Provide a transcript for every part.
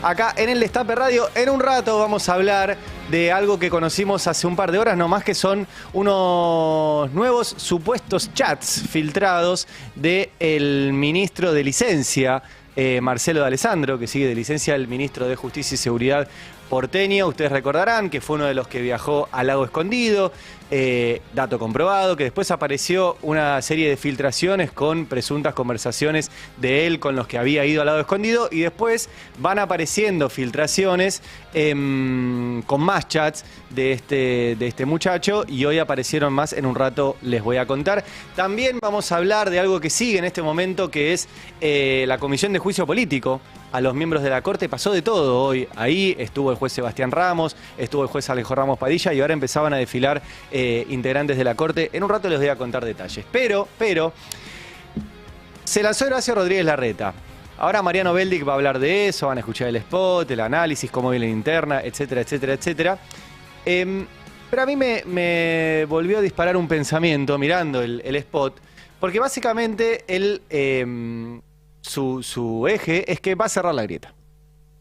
acá en el Destape Radio. En un rato vamos a hablar de algo que conocimos hace un par de horas nomás, que son unos nuevos supuestos chats filtrados del ministro de licencia, Marcelo D'Alessandro, que sigue de licencia el ministro de Justicia y Seguridad porteño. Ustedes recordarán que fue uno de los que viajó al Lago Escondido, dato comprobado, que después apareció una serie de filtraciones con presuntas conversaciones de él con los que había ido al Lago Escondido, y después van apareciendo filtraciones con más chats de este muchacho, y hoy aparecieron más. En un rato les voy a contar. También vamos a hablar de algo que sigue en este momento, que es la Comisión de Juicio Político a los miembros de la Corte. Pasó de todo hoy. Ahí estuvo el juez Sebastián Ramos, estuvo el juez Alejo Ramos Padilla, y ahora empezaban a desfilar integrantes de la Corte. En un rato les voy a contar detalles. Pero se lanzó Horacio Rodríguez Larreta. Ahora Mariano Beldic va a hablar de eso, van a escuchar el spot, el análisis, cómo viene la interna, etcétera, etcétera, etcétera. Pero a mí me volvió a disparar un pensamiento mirando el spot, porque básicamente su eje es que va a cerrar la grieta.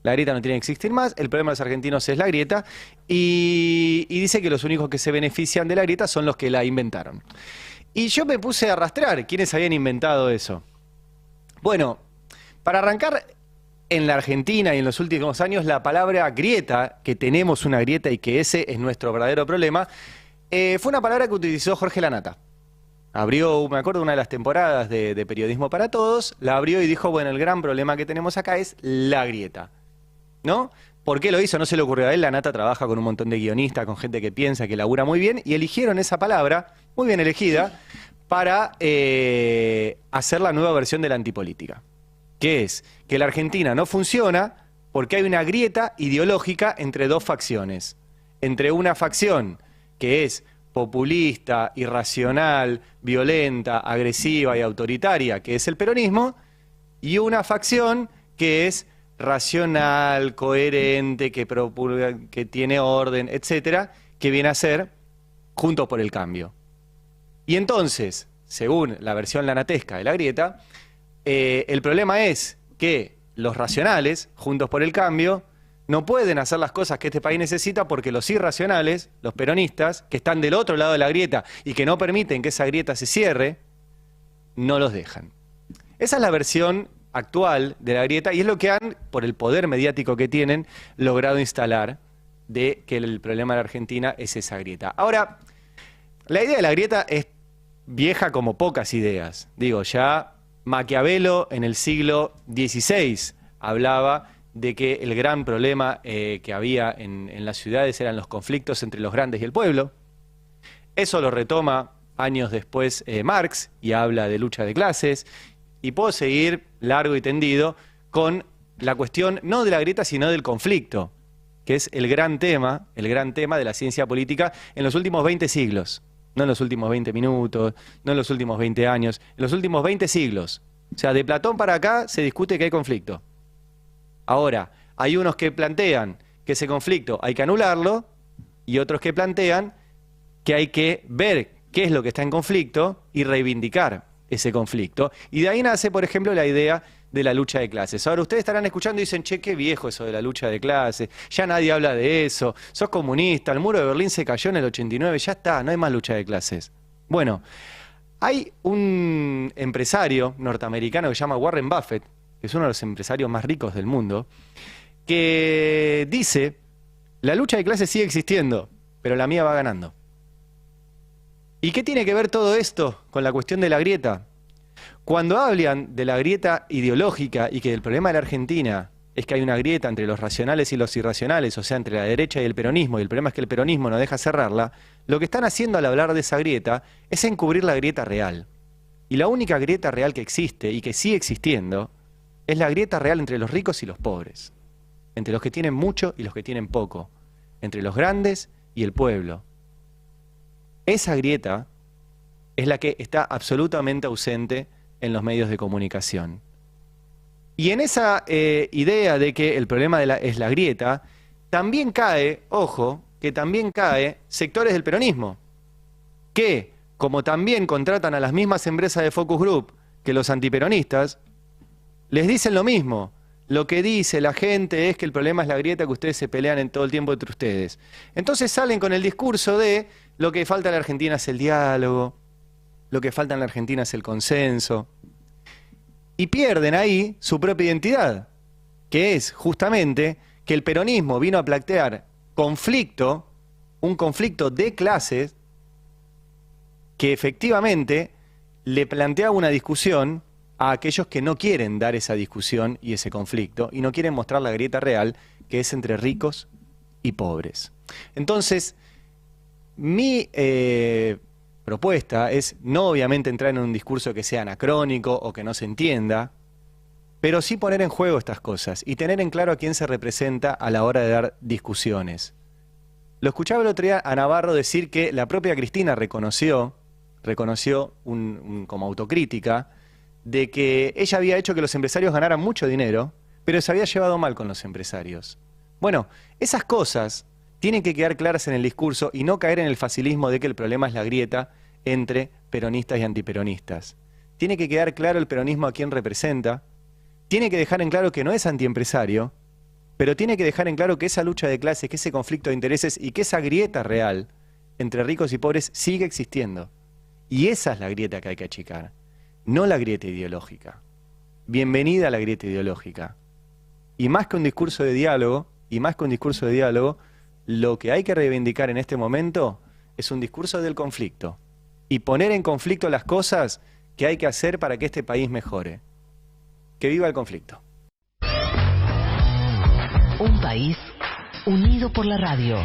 La grieta no tiene que existir más, el problema de los argentinos es la grieta, y dice que los únicos que se benefician de la grieta son los que la inventaron. Y yo me puse a rastrear quiénes habían inventado eso. Bueno, para arrancar, en la Argentina y en los últimos años, la palabra grieta, que tenemos una grieta y que ese es nuestro verdadero problema, fue una palabra que utilizó Jorge Lanata. Abrió, me acuerdo, una de las temporadas de Periodismo para Todos, la abrió y dijo, bueno, el gran problema que tenemos acá es la grieta, ¿no? ¿Por qué lo hizo? No se le ocurrió a él. Lanata trabaja con un montón de guionistas, con gente que piensa, que labura muy bien, y eligieron esa palabra, muy bien elegida, para hacer la nueva versión de la antipolítica, que es que la Argentina no funciona porque hay una grieta ideológica entre dos facciones. Entre una facción que es populista, irracional, violenta, agresiva y autoritaria, que es el peronismo, y una facción que es racional, coherente, que tiene orden, etcétera, que viene a ser Juntos por el Cambio. Y entonces, según la versión lanatesca de la grieta, el problema es que los racionales, Juntos por el Cambio, no pueden hacer las cosas que este país necesita porque los irracionales, los peronistas, que están del otro lado de la grieta y que no permiten que esa grieta se cierre, no los dejan. Esa es la versión actual de la grieta, y es lo que han, por el poder mediático que tienen, logrado instalar de que el problema de la Argentina es esa grieta. Ahora, la idea de la grieta es vieja como pocas ideas. Digo, ya Maquiavelo en el siglo XVI hablaba de que el gran problema que había en las ciudades eran los conflictos entre los grandes y el pueblo. Eso lo retoma años después Marx, y habla de lucha de clases. Y puedo seguir largo y tendido con la cuestión no de la grieta, sino del conflicto, que es el gran tema de la ciencia política en los últimos 20 siglos. No en los últimos 20 minutos, no en los últimos 20 años, en los últimos 20 siglos. O sea, de Platón para acá se discute que hay conflicto. Ahora, hay unos que plantean que ese conflicto hay que anularlo, y otros que plantean que hay que ver qué es lo que está en conflicto y reivindicar ese conflicto. Y de ahí nace, por ejemplo, la idea de la lucha de clases. Ahora, ustedes estarán escuchando y dicen, che, qué viejo eso de la lucha de clases, ya nadie habla de eso, sos comunista, el muro de Berlín se cayó en el 89, ya está, no hay más lucha de clases. Bueno, hay un empresario norteamericano que se llama Warren Buffett, que es uno de los empresarios más ricos del mundo, que dice, la lucha de clases sigue existiendo, pero la mía va ganando. ¿Y qué tiene que ver todo esto con la cuestión de la grieta? Cuando hablan de la grieta ideológica y que el problema de la Argentina es que hay una grieta entre los racionales y los irracionales, o sea, entre la derecha y el peronismo, y el problema es que el peronismo no deja cerrarla, lo que están haciendo al hablar de esa grieta es encubrir la grieta real. Y la única grieta real que existe y que sigue existiendo es la grieta real entre los ricos y los pobres, entre los que tienen mucho y los que tienen poco, entre los grandes y el pueblo. Esa grieta es la que está absolutamente ausente en los medios de comunicación. Y en esa idea de que el problema es la grieta, también cae, ojo, que también cae sectores del peronismo, que, como también contratan a las mismas empresas de Focus Group que los antiperonistas, les dicen lo mismo. lo que dice la gente es que el problema es la grieta, que ustedes se pelean en todo el tiempo entre ustedes. Entonces salen con el discurso de lo que falta en la Argentina es el diálogo, lo que falta en la Argentina es el consenso. Y pierden ahí su propia identidad, que es justamente que el peronismo vino a plantear conflicto, un conflicto de clases, que efectivamente le planteaba una discusión a aquellos que no quieren dar esa discusión y ese conflicto, y no quieren mostrar la grieta real, que es entre ricos y pobres. Entonces, mi propuesta es no obviamente entrar en un discurso que sea anacrónico o que no se entienda, pero sí poner en juego estas cosas y tener en claro a quién se representa a la hora de dar discusiones. Lo escuchaba el otro día a Navarro decir que la propia Cristina reconoció como autocrítica, de que ella había hecho que los empresarios ganaran mucho dinero, pero se había llevado mal con los empresarios. Bueno, esas cosas tienen que quedar claras en el discurso y no caer en el facilismo de que el problema es la grieta entre peronistas y antiperonistas. Tiene que quedar claro el peronismo a quién representa, tiene que dejar en claro que no es antiempresario, pero tiene que dejar en claro que esa lucha de clases, que ese conflicto de intereses y que esa grieta real entre ricos y pobres sigue existiendo. Y esa es la grieta que hay que achicar. No la grieta ideológica. Bienvenida a la grieta ideológica. Y más que un discurso de diálogo, lo que hay que reivindicar en este momento es un discurso del conflicto. Y poner en conflicto las cosas que hay que hacer para que este país mejore. Que viva el conflicto. Un país unido por la radio.